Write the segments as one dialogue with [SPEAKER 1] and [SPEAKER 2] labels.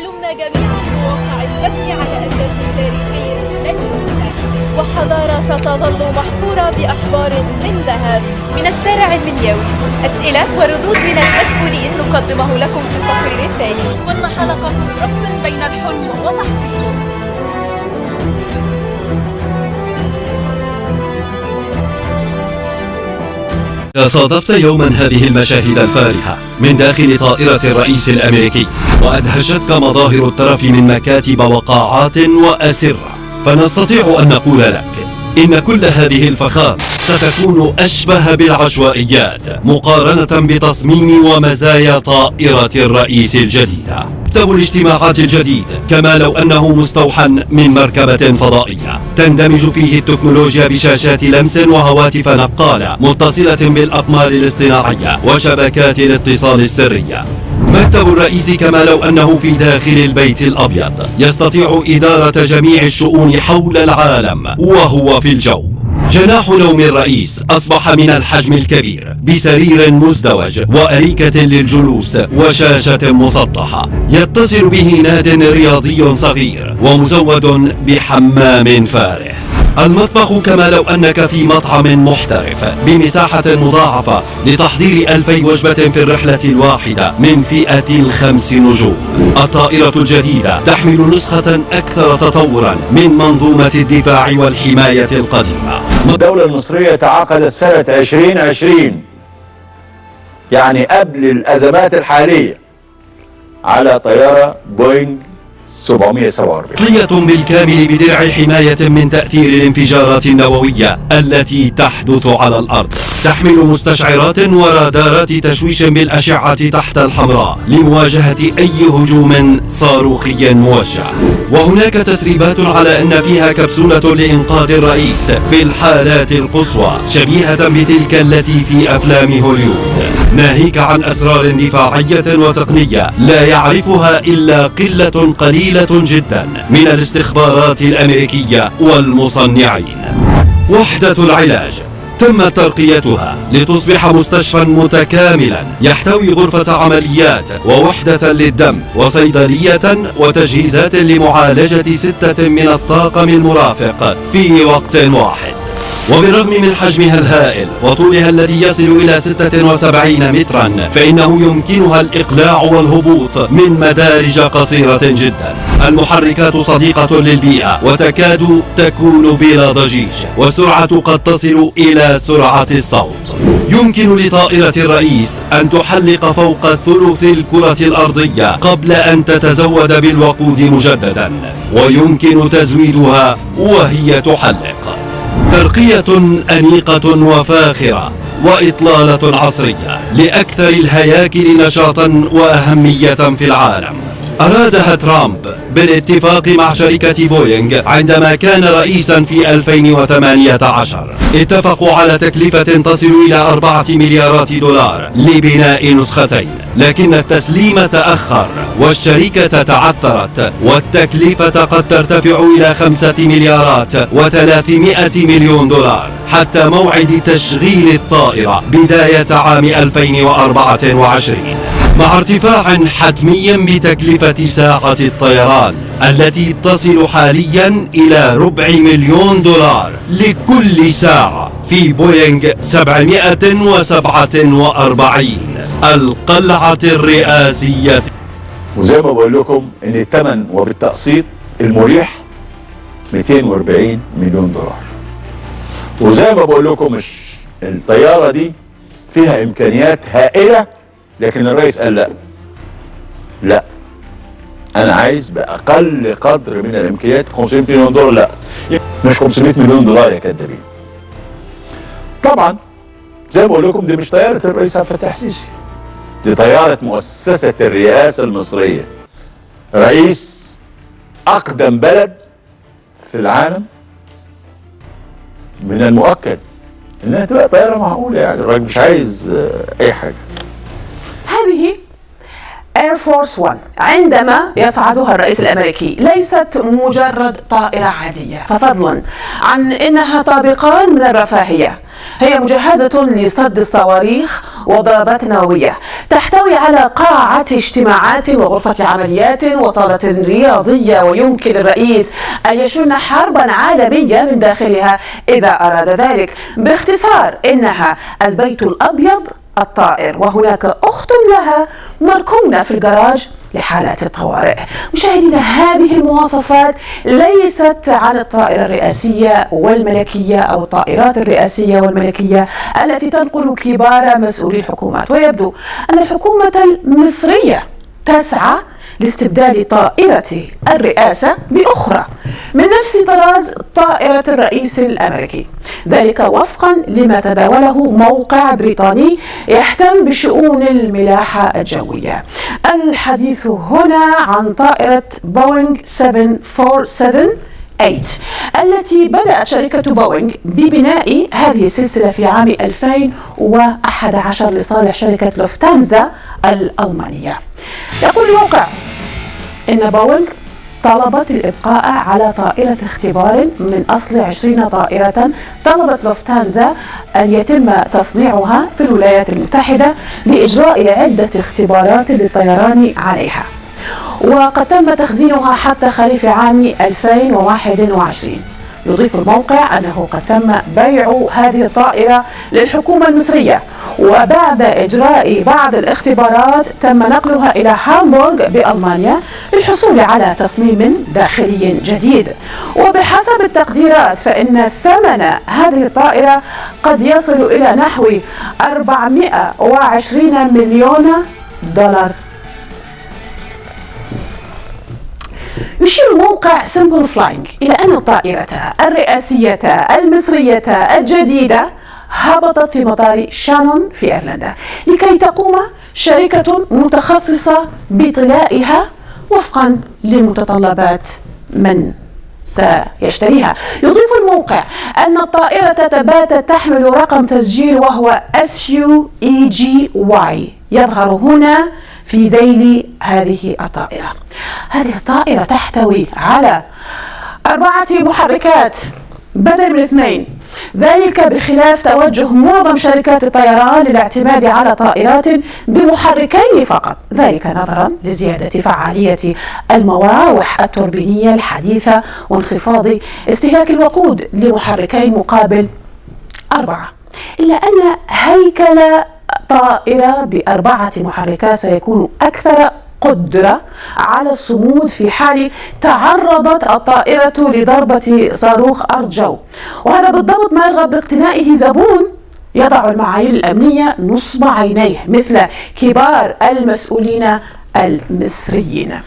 [SPEAKER 1] هلمنا جميعا نوقع البث على أساس تاريخي لن ينسى، وحضارة ستظل محفورة بأحبار من ذهب. من الشارع المنيوي، أسئلة وردود من المسؤولين نقدمه لكم في التقرير التالي، كل حلقة ربط بين الحلم وتحقيقه.
[SPEAKER 2] صادفت يوما هذه المشاهد الفارهة من داخل طائرة الرئيس الأمريكي، وأدهشتك مظاهر الترف من مكاتب وقاعات وأسرة، فنستطيع أن نقول لك إن كل هذه الفخامة ستكون أشبه بالعشوائيات مقارنة بتصميم ومزايا طائرة الرئيس الجديدة. مكتب الاجتماعات الجديد كما لو أنه مستوحى من مركبة فضائية تندمج فيه التكنولوجيا بشاشات لمس وهواتف نقالة متصلة بالأقمار الاصطناعية وشبكات الاتصال السرية. مكتب الرئيس كما لو أنه في داخل البيت الأبيض، يستطيع إدارة جميع الشؤون حول العالم وهو في الجو. جناح نوم الرئيس أصبح من الحجم الكبير بسرير مزدوج وأريكة للجلوس وشاشة مسطحة، يتصل به ناد رياضي صغير ومزود بحمام فارح. المطبخ كما لو أنك في مطعم محترف بمساحة مضاعفة لتحضير 2000 وجبة في الرحلة الواحدة من فئة 5 نجوم. الطائرة الجديدة تحمل نسخة أكثر تطورا من منظومة الدفاع والحماية القديمة.
[SPEAKER 3] الدولة المصرية تعاقدت سنة 2020 يعني قبل الأزمات الحالية على طيارة بوينغ 747
[SPEAKER 2] طلية بالكامل بدرع حماية من تأثير الانفجارات النووية التي تحدث على الأرض. تحمل مستشعرات ورادارات تشويش بالأشعة تحت الحمراء لمواجهة أي هجوم صاروخي موجه. وهناك تسريبات على أن فيها كبسولة لإنقاذ الرئيس في الحالات القصوى شبيهة بتلك التي في أفلام هوليوود، ناهيك عن أسرار دفاعية وتقنية لا يعرفها إلا قلة قليلة جدا من الاستخبارات الأمريكية والمصنعين. وحدة العلاج تم ترقيتها لتصبح مستشفى متكاملا يحتوي غرفة عمليات ووحدة للدم وصيدلية وتجهيزات لمعالجة 6 من الطاقم المرافق في وقت واحد. وبالرغم من حجمها الهائل وطولها الذي يصل إلى 76 مترا، فإنه يمكنها الإقلاع والهبوط من مدارج قصيرة جدا. المحركات صديقة للبيئة وتكاد تكون بلا ضجيج، والسرعة قد تصل إلى سرعة الصوت. يمكن لطائرة الرئيس أن تحلق فوق ثلث الكرة الأرضية قبل أن تتزود بالوقود مجددا، ويمكن تزويدها وهي تحلق. ترقية أنيقة وفاخرة وإطلالة عصرية لأكثر الهياكل نشاطا وأهمية في العالم. أرادها ترامب بالاتفاق مع شركة بوينغ عندما كان رئيسا في 2018. اتفقوا على تكلفة تصل إلى 4 مليارات دولار لبناء نسختين، لكن التسليم تأخر والشركة تعثرت، والتكلفة قد ترتفع إلى 5 مليارات و300 مليون دولار حتى موعد تشغيل الطائرة بداية عام 2024، مع ارتفاع حتمي بتكلفة ساعة الطيران التي تصل حاليا إلى 250,000 دولار لكل ساعة في بوينغ 747 القلعة الرئاسية.
[SPEAKER 3] وزي ما بقول لكم ان الثمن وبالتقسيط المريح 240 مليون دولار. وزي ما بقول لكم الطيارة دي فيها امكانيات هائلة، لكن الرئيس قال لا انا عايز باقل قدر من الامكانيات. 500 مليون دولار لا، مش 500 مليون دولار يا كدابين. طبعا زي ما بقول لكم دي مش طيارة الرئيس عبد الفتاح السيسي، دي طيارة مؤسسة الرئاسة المصرية، رئيس أقدم بلد في العالم. من المؤكد إنها تبقى طيارة معقولة، يعني الراجل مش عايز أي حاجة.
[SPEAKER 4] هذه اير فورس 1 عندما يصعدها الرئيس الامريكي ليست مجرد طائره عاديه، ففضلا عن انها طابقان من الرفاهيه، هي مجهزه لصد الصواريخ وضربات نوويه، تحتوي على قاعه اجتماعات وغرفه عمليات وصاله رياضيه، ويمكن الرئيس ان يشن حربا عالميه من داخلها اذا اراد ذلك. باختصار انها البيت الابيض الطائر، وهناك أخت لها مركونة في الجراج لحالات الطوارئ. مشاهدينا، هذه المواصفات ليست عن الطائرة الرئاسية والملكية أو الطائرات الرئاسية والملكية التي تنقل كبار مسؤولي الحكومات، ويبدو أن الحكومة المصرية تسعى لاستبدال طائرة الرئاسة بأخرى من نفس طراز طائرة الرئيس الأمريكي، ذلك وفقا لما تداوله موقع بريطاني يهتم بشؤون الملاحة الجوية. الحديث هنا عن طائرة بوينغ 747 التي بدأت شركة بوينغ ببناء هذه السلسلة في عام 2011 لصالح شركة لوفتانزا الألمانية. يقول الموقع إن بوينغ طلبت الإبقاء على طائرة اختبار من أصل 20 طائرة طلبت لوفتانزا أن يتم تصنيعها في الولايات المتحدة لإجراء عدة اختبارات للطيران عليها، وقد تم تخزينها حتى خريف عام 2021. يضيف الموقع أنه قد تم بيع هذه الطائرة للحكومة المصرية، وبعد إجراء بعض الاختبارات تم نقلها إلى هامبورغ بألمانيا للحصول على تصميم داخلي جديد. وبحسب التقديرات فإن ثمن هذه الطائرة قد يصل إلى نحو 420 مليون دولار. يشير الموقع سيمبل فلاينج إلى أن الطائرة الرئاسية المصرية الجديدة هبطت في مطار شانون في أيرلندا لكي تقوم شركة متخصصة بطلائها وفقا لمتطلبات من سيشتريها. يضيف الموقع أن الطائرة باتت تحمل رقم تسجيل وهو SUEGY يظهر هنا في ذيل هذه الطائرة. هذه الطائرة تحتوي على 4 محركات بدل من 2، ذلك بخلاف توجه معظم شركات الطيران للاعتماد على طائرات بمحركين فقط، ذلك نظرا لزيادة فعالية المراوح التوربينية الحديثة وانخفاض استهلاك الوقود لمحركين مقابل 4. إلا أن هيكل طائرة ب4 محركات سيكون أكثر قدرة على الصمود في حال تعرضت الطائرة لضربة صاروخ أرض جو، وهذا بالضبط ما يرغب باقتنائه زبون يضع المعايير الأمنية نصب عينيه مثل كبار المسؤولين المصريين.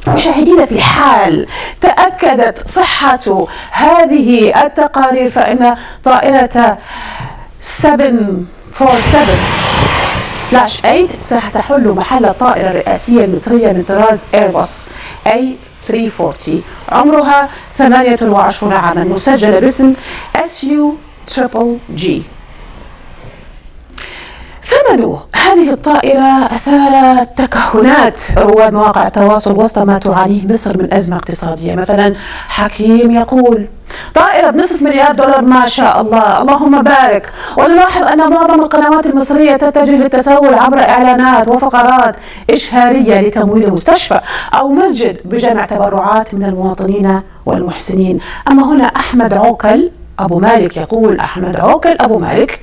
[SPEAKER 4] مشاهدينا، في حال تأكدت صحة هذه التقارير فإن طائرة 747/8 ستحل محل الطائرة الرئاسية المصرية من طراز ايرباص A340 عمرها 28 عاما، مسجلة باسم SUGG. ثمن هذه الطائرة أثار تكهنات رواد مواقع التواصل وسط ما تعانيه مصر من أزمة اقتصادية. مثلا حكيم يقول طائرة ب$500 مليار ما شاء الله، اللهم بارك. ونلاحظ أن معظم القنوات المصرية تتجه للتسول عبر إعلانات وفقرات إشهارية لتمويل مستشفى أو مسجد بجمع تبرعات من المواطنين والمحسنين. أما هنا أحمد عوكل أبو مالك يقول، أحمد عوكل أبو مالك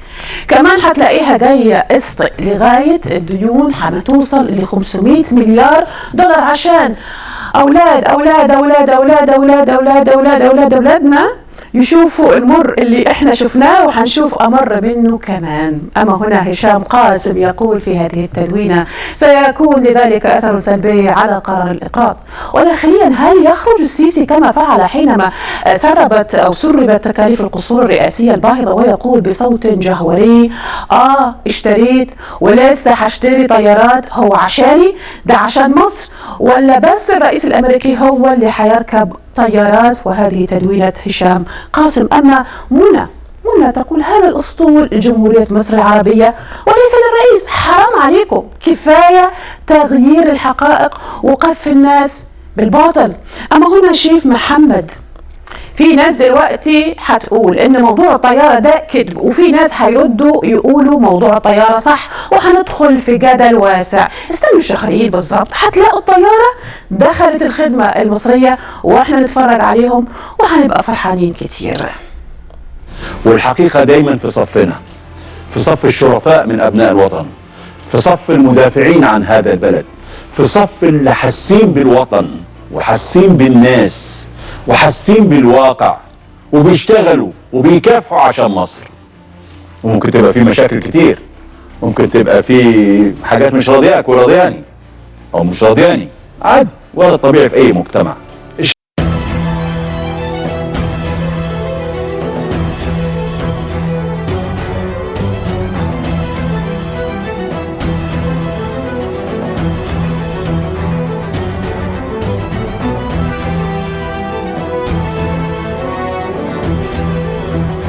[SPEAKER 4] كمان حتلاقيها جاية قسط لغاية الديون حتوصل ل$500 مليار عشان أولادنا يشوفوا المر اللي احنا شفناه وحنشوف أمر منه كمان. أما هنا هشام قاسم يقول في هذه التدوينة سيكون لذلك أثر سلبي على قرار الإقراض. وداخليا هل يخرج السيسي كما فعل حينما سربت تكاليف القصور الرئاسية الباهظة ويقول بصوت جهوري اشتريت ولسه هشتري طيارات، هو عشاني ده عشان مصر، ولا بس الرئيس الأمريكي هو اللي حيركب طيارات؟ وهذه تدوينة هشام قاسم. أما منى ولا تقول هذا الأسطول لجمهورية مصر العربية وليس للرئيس. حرام عليكم، كفاية تغيير الحقائق وقذف الناس بالباطل. أما هنا شيف محمد، في ناس دلوقتي هتقول ان موضوع الطيارة ده كذب، وفي ناس هيردوا يقولوا موضوع الطيارة صح، وهندخل في جدل واسع. استنوا الشهريين بالظبط هتلاقوا الطيارة دخلت الخدمة المصرية واحنا نتفرج عليهم وهنبقى فرحانين كتير.
[SPEAKER 3] والحقيقة دايما في صفنا، في صف الشرفاء من أبناء الوطن، في صف المدافعين عن هذا البلد، في صف اللي حاسين بالوطن وحاسين بالناس وحاسين بالواقع وبيشتغلوا وبيكافحوا عشان مصر. وممكن تبقى في مشاكل كتير، ممكن تبقى في حاجات مش راضياك وراضياني او مش راضياني، عادي ولا طبيعي في اي مجتمع.